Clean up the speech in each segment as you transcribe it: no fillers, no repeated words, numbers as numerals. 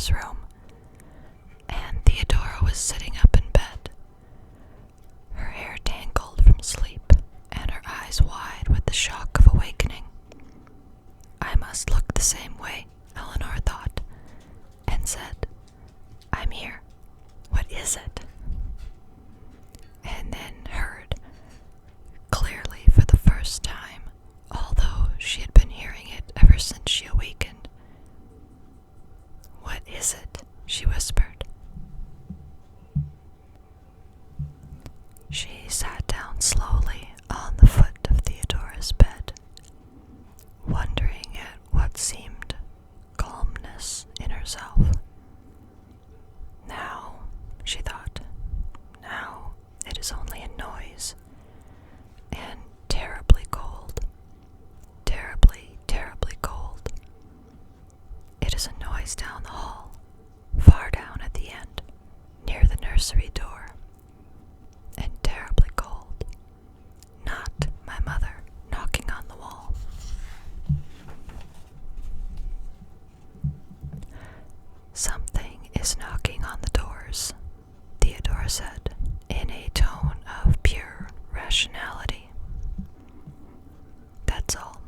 Theodora's room, and Theodora was sitting up in bed, her hair tangled from sleep and her eyes wide with the shock of awakening. I must look the same way, Eleanor thought, and said, "I'm here. What is it?" And then heard, clearly for the first time, although she had been hearing it ever since she awakened. "What is it?" she whispered. She sat down slowly on the foot of Theodora's bed, wondering at what seemed calmness in herself. Now, she thought, now it is only a noise, and terribly cold, terribly, terribly cold. It is a noise down the hall, far down at the end, near the nursery door, and terribly cold. Not my mother knocking on the wall. "Something is knocking on the doors," Theodora said, in a tone of pure rationality. "That's all,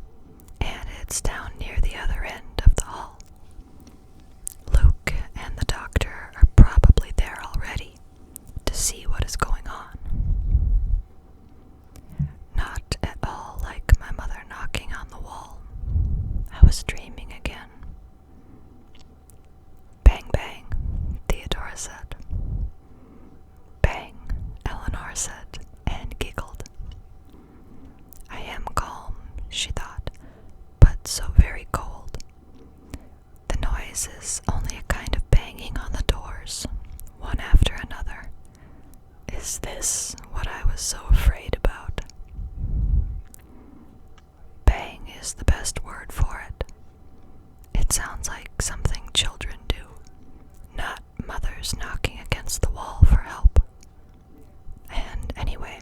and it's down near the other end of the hall. Luke and the doctor are probably there already to see what is going on." Not at all like my mother knocking on the wall. I was dreaming again. "Bang, bang," Theodora said. "Bang," Eleanor said, and giggled. I am calm, she thought, but so very cold. The noise is only a kind of banging on the doors, one after another. Is this what I was so afraid about? Bang is the best word for it. It sounds like something children do, not mothers knocking against the wall for help. And anyway,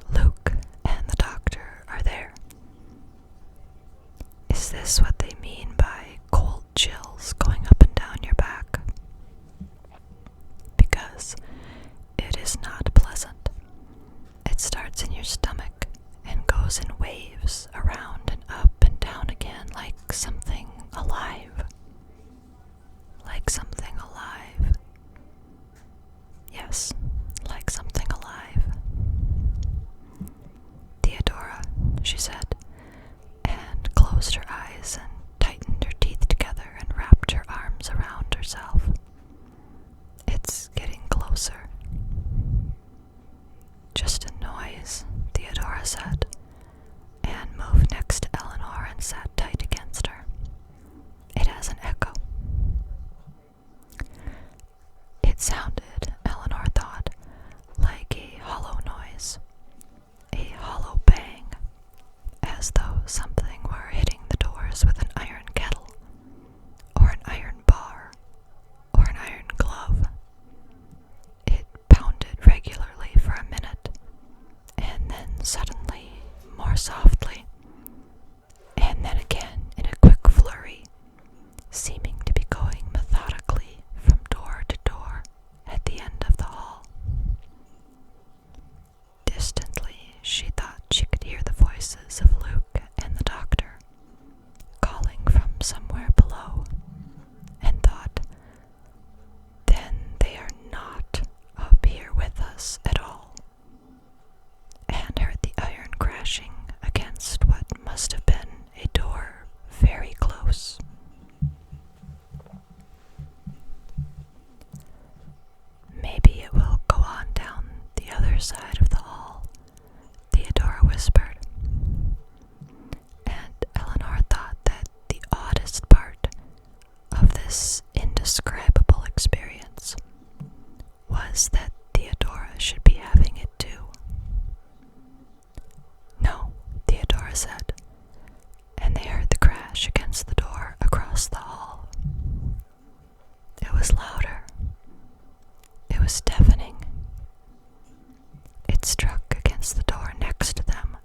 Luke and the doctor are there. Is this what they mean by cold chills going up and down your back? Because it is not pleasant. It starts in your stomach and goes in waves around and up and down again like something alive. Like something alive. Yes, like something alive. "Theodora," she said, and closed her eyes and tightened her teeth together and wrapped her arms around herself. "It's getting closer." "Just a noise," Theodora said, and moved next to Eleanor and sat tight against her. "It has an echo." It sounded, Eleanor thought, like a hollow noise, a hollow bang, as though something were hitting the doors with an iron kettle, or an iron bar, or an iron glove. It pounded regularly for a minute, and then suddenly more softly, and then again in a quick flurry, seeming to be going methodically from door to door at the end of the hall. Distantly, she thought she could hear the voices of Luke and the doctor, calling from somewhere below, and thought, then they are not up here with us at all, and heard the iron crashing against what must have been a door very close. "Maybe it will go on down the other side of the hall," Theodora whispered. And Eleanor thought that the oddest part of this indescribable experience was that Theodora should be having it too. "No," Theodora said, and they heard the crash against the door across the hall. It was louder. It was deafening. It struck against the door next to them.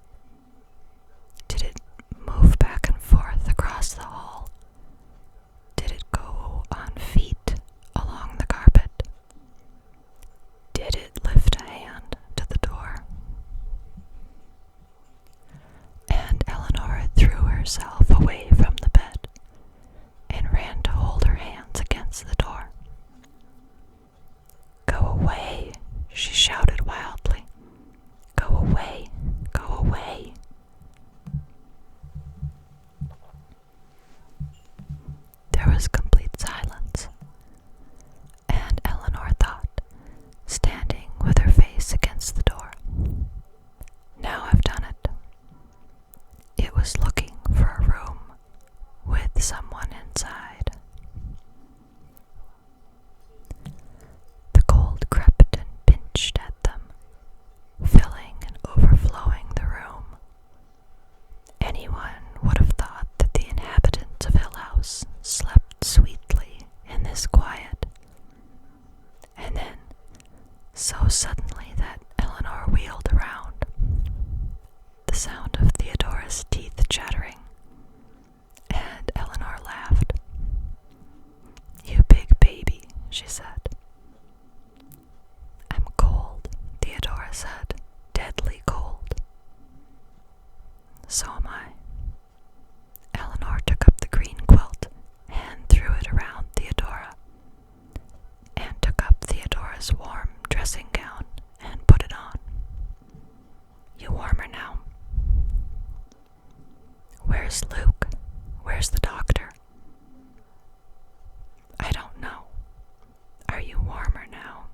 Did it move back and forth across the hall? Did it go on feet was quiet. And then, so suddenly that Eleanor wheeled around, the sound of Theodora's teeth chattering, and Eleanor laughed. "You big baby," she said. "I'm cold," Theodora said, "deadly cold." "So am I." Eleanor took up the green quilt and threw it around Theodora, and took up Theodora's warm dressing gown and put it on. "You warmer now?" "Where's Luke? Where's the doctor?" "I don't know. Are you warmer now?"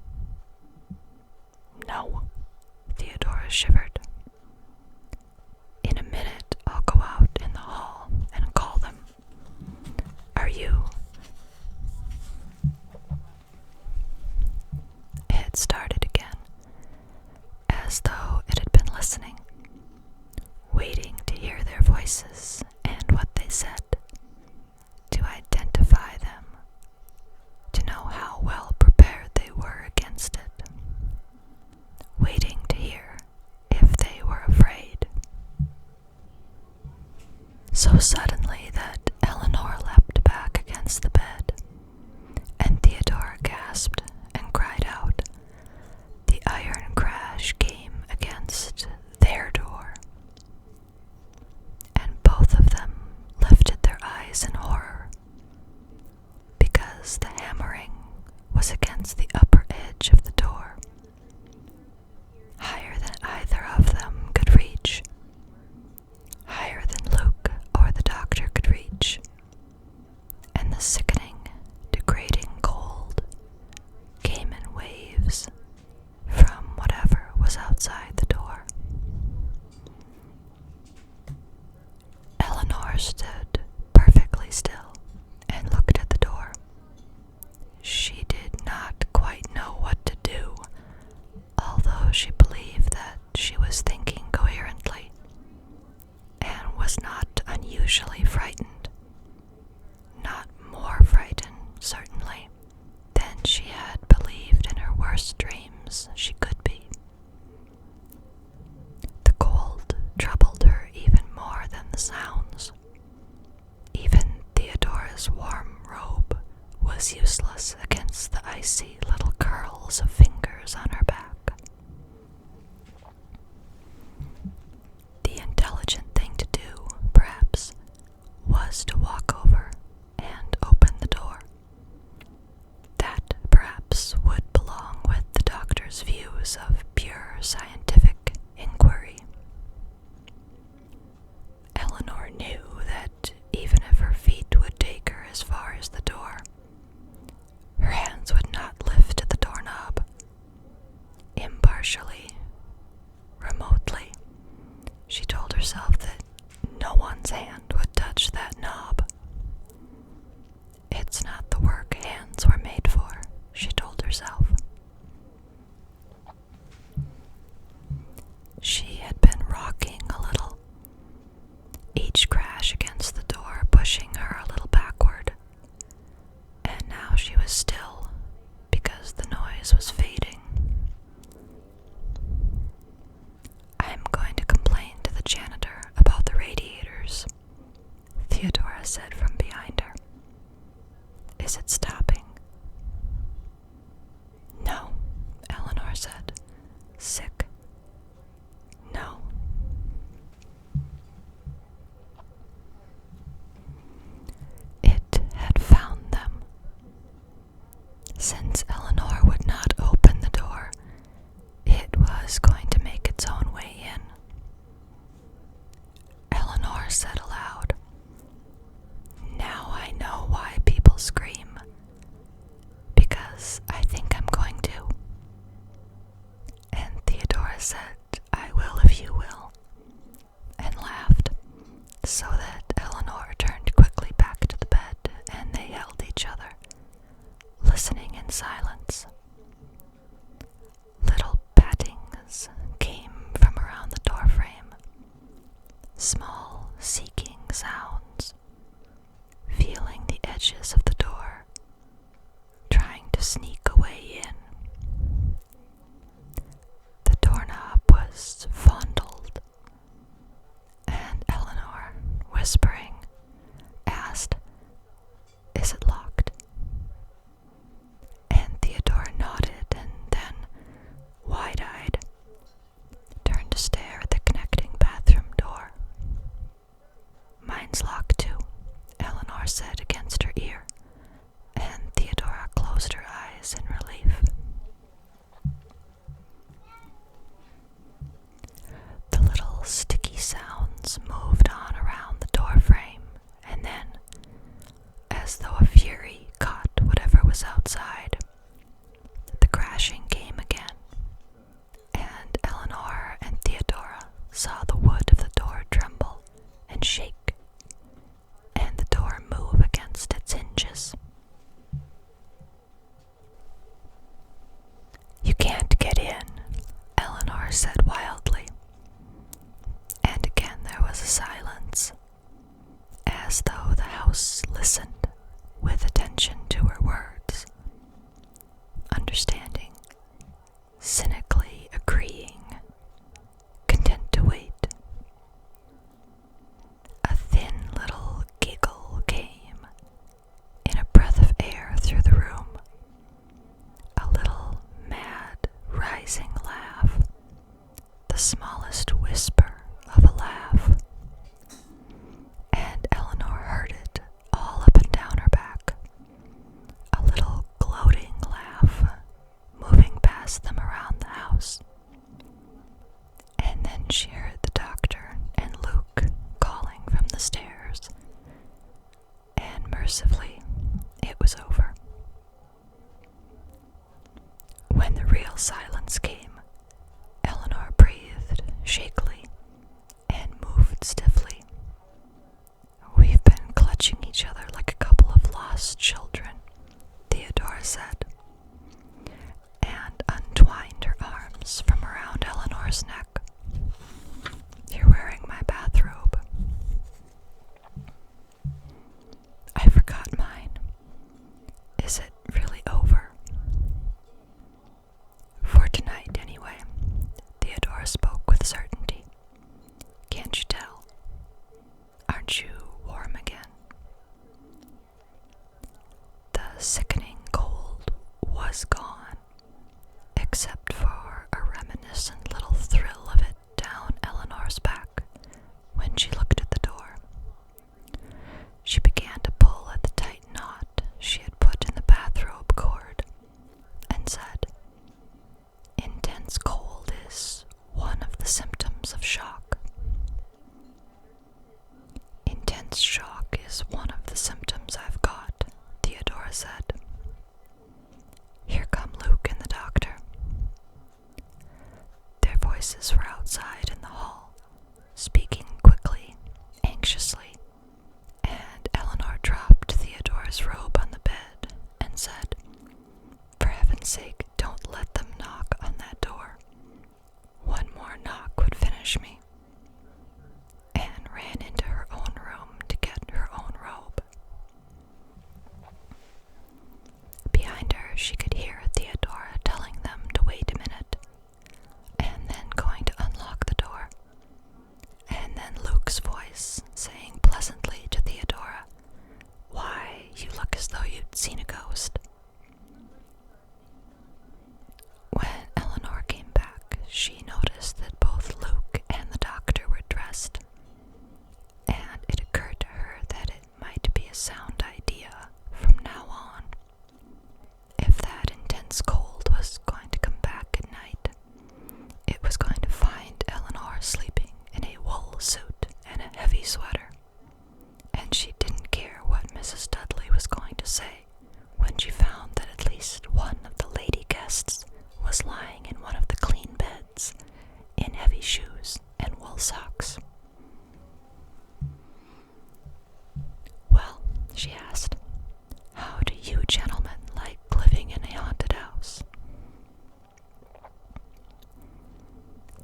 "No," Theodora shivered. "In a minute I'll go out in the hall and call them. Are you?" It started again, as though it had been listening, waiting to hear their voices and what they said, to identify them, to know how well prepared they were against it, waiting to hear if they were afraid. So suddenly that Eleanor leapt back against the bed, and Theodora gasped and cried out. The iron crash came against their door, and both of them lifted their eyes in horror, because the hammering was against the upper edge of the door, higher than either of them could reach, higher than Luke or the doctor could reach, and the sickening, degrading cold came in waves from whatever was outside the door. Eleanor stood perfectly still and looked at the door. She did not quite know what to do, although she believed that she was thinking coherently and was not unusually frightened. Not more frightened, certainly, than she had believed in her worst dreams she could be. The cold troubled her even more than the sounds. Even Theodora's warm robe was useless against the icy little curls of fingers on her back. The intelligent thing to do, perhaps, was to walk over and open the door. That, perhaps, would belong with the doctor's views of pure scientific inquiry. Eleanor knew that even if her feet would take her as far as the door, her hands would not lift to the doorknob. Impartially, remotely, she told herself that no one's hand would touch that knob. It's not the work hands were made for, she told herself. She had been rocking a little, each crash against the door pushing her a little backward, and now she was still because the noise was fading. "I'm going to complain to the janitor about the radiators," Theodora said from behind her. "Is it stopping?" "No," Eleanor said. "Sick?" "No." It had found them. Since Eleanor would not open the door, it was going to make its own way in. Eleanor said aloud, "Now I know why people scream, because I think I'm going to." And Theodora said, "I will if you will," and laughed, so that Eleanor turned quickly back to the bed, and they held each other, listening in silence. Little pattings came from around the doorframe, small seeking sounds, feeling the edges of the door, sneak a way in. The doorknob was fondled, and Eleanor, whispering, asked, "Is it locked?" And Theodora nodded and then, wide-eyed, turned to stare at the connecting bathroom door. "Mine's locked too," Eleanor said against her ear, and Theodora closed her eyes in relief. The little sticky sounds moved on around the doorframe, and then, as though a fury caught whatever was outside, the crashing came again, and Eleanor and Theodora saw the wood of the door tremble and shake, and the door move against its hinges. "You can't get in," Eleanor said wildly. And again there was a silence, as though the house listened with attention to her words, understanding, cynically agreeing, content to wait. A thin little giggle came in a breath of air through the room, a little mad, rising laugh, the smallest whisper of a laugh, and Eleanor heard it all up and down her back, a little gloating laugh moving past them around the house. And then she heard the doctor and Luke calling from the stairs, and mercifully it was over. When the real silence came, Eleanor breathed shakily and moved stiffly. "We've been clutching each other like a couple of lost children," Theodora said, and untwined her arms from around Eleanor's neck. "You're wearing my bathrobe." "I forgot mine. Is it really over?" "For tonight, anyway," Theodora spoke with certainty. "Can't you tell? Aren't you warm again?" The sickening cold was gone, except for a reminiscent little thrill of it down Eleanor's back when she looked at the door. She began to pull at the tight knot she had put in the bathrobe cord and said, "Intense cold is one of the symptoms of shock." "Intense shock is one of the symptoms I've got," Theodora said. "Here come Luke and the doctor." Their voices were outside in the hall, speaking quickly, anxiously, and Eleanor dropped Theodora's robe on the bed and said, "For heaven's sake, don't let them knock on that door. One more knock would finish me," and ran into her own room to get her own robe. Behind her, she could hear Theodora telling them to wait a minute, and then going to unlock the door, and then Luke's voice saying pleasantly to Theodora, "Why, you look as though you'd seen a ghost." When Eleanor came back, she noticed that both Luke and the doctor were dressed, and it occurred to her that it might be a sound idea from now on. If that intense cold was going to come back at night, it was going to find Eleanor sleeping in a wool suit and a heavy sweater, and she didn't care what Mrs. Dudley was going to say when she found that at least one of the lady guests was lying in one of the clean beds in heavy shoes and wool socks. "Well," she asked, "how do you gentlemen like living in a haunted house?"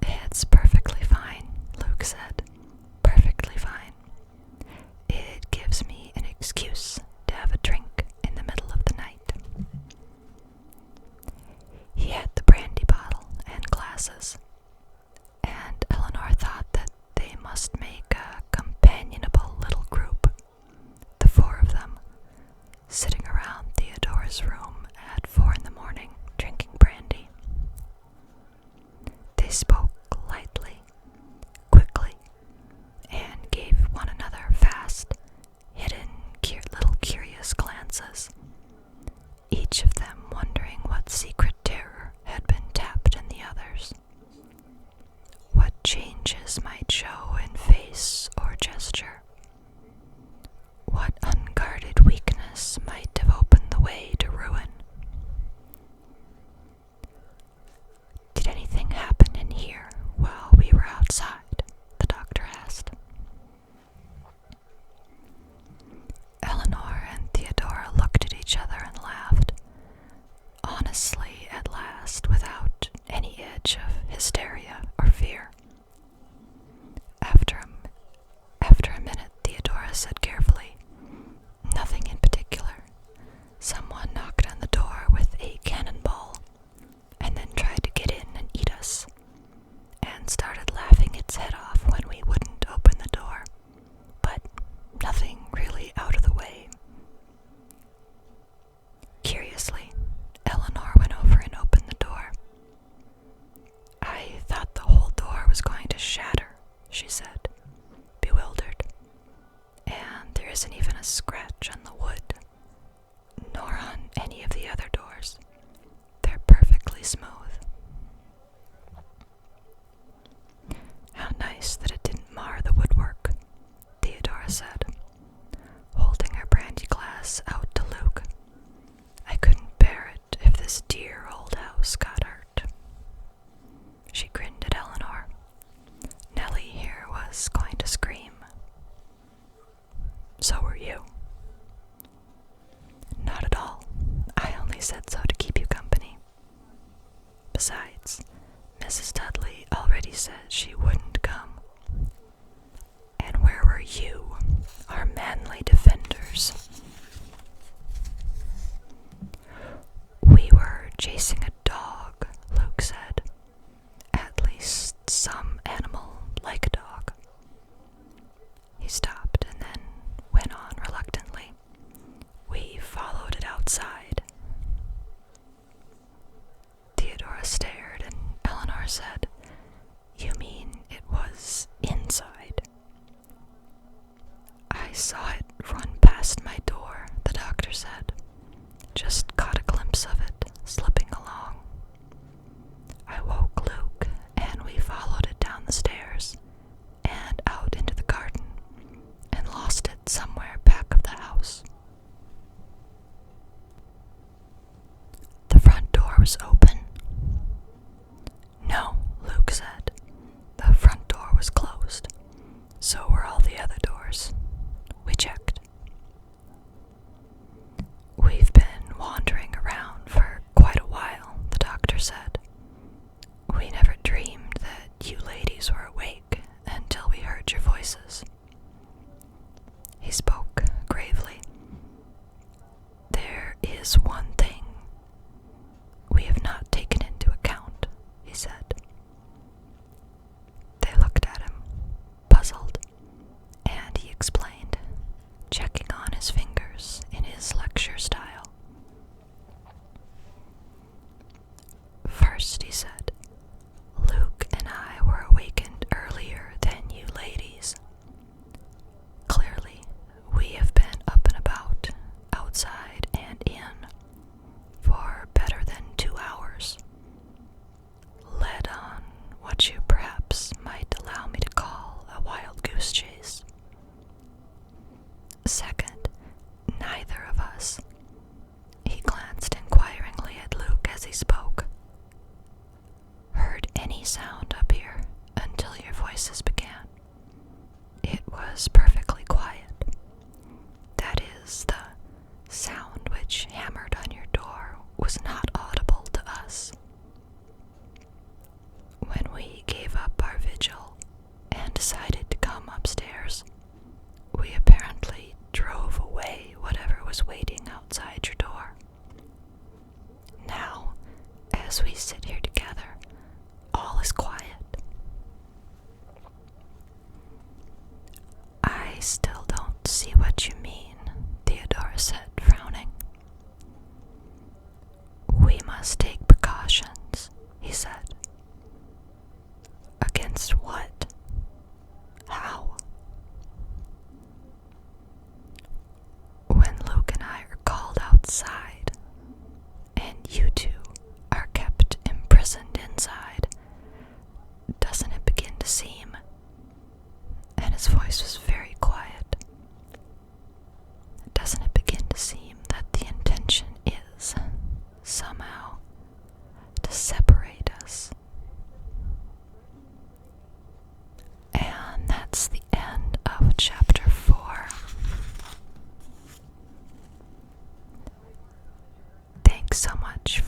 "It's perfectly fine," Luke said. "Perfectly fine. It gives me an excuse to have a drink in the middle of the night." each of them wondering what secret terror had been tapped in the others. What changes might show in face or gesture? What unguarded weakness might have opened the way to ruin? Did anything happen in here while we were outside? The doctor asked. Eleanor and Theodora looked at each other and laughed, honestly at last, without any edge of hysteria or fear. After a minute, Theodora said carefully, "Nothing in particular. Someone knocked on the door with a cannonball and then tried to get in and eat us, and started laughing its head off when we wouldn't open the door, but nothing really out of the way." Curiously, Eleanor went over and opened the door. "I thought the whole door was going to shatter," she said, bewildered. "And there isn't even a scratch on the wood, nor on any of the other doors. They're perfectly smooth." "How nice that it didn't mar the woodwork," Theodora said, holding her brandy glass out to Luke. "I couldn't bear it if this dear old house got hurt." She grinned at Eleanor. Nellie here was going to scream. "So were you." "Not at all. I only said so to keep you company. Besides, Mrs. Dudley already said she wouldn't come. And where were you, our manly defenders?" "We were chasing a dog," Luke said. "At least some animal like a dog." He stopped and then went on reluctantly. "We followed it outside." Theodora stared, and Eleanor said, "You mean it was inside?" "I saw it run past my door," the doctor said. "Just caught a glimpse of it, slipping along. I woke Luke, and we followed it down the stairs and out into the garden, and lost it somewhere back of the house." "The front door was open?" "No," Luke said. "The front door was closed. So were all the other doors. We checked." "We've been wandering around for quite a while," the doctor said. "We never dreamed that you ladies were awake until we heard your voices." He spoke gravely. "There is one thing we have not taken into account," he said. They looked at him, puzzled, and he explained, checking on his fingers in his lecture style. "First," he said, "Luke and I were awakened earlier than you ladies. Clearly, we have been up and about, outside and in, for better than 2 hours, led on what you perhaps might allow me to call a wild goose chase. Second, neither of us," he glanced inquiringly at Luke as he spoke, "heard any sound up here until your voices began. It was perfectly quiet. That is, the sound which hammered on your door was not audible to us. When we gave up our vigil and decided to come upstairs, we apparently drove away whatever was waiting outside your door. Now, as we sit here together, all is quiet." "I still don't see what you mean," Theodora said, frowning. "We must take precautions," he said. "Against what? How?" "When Luke and I are called outside," so much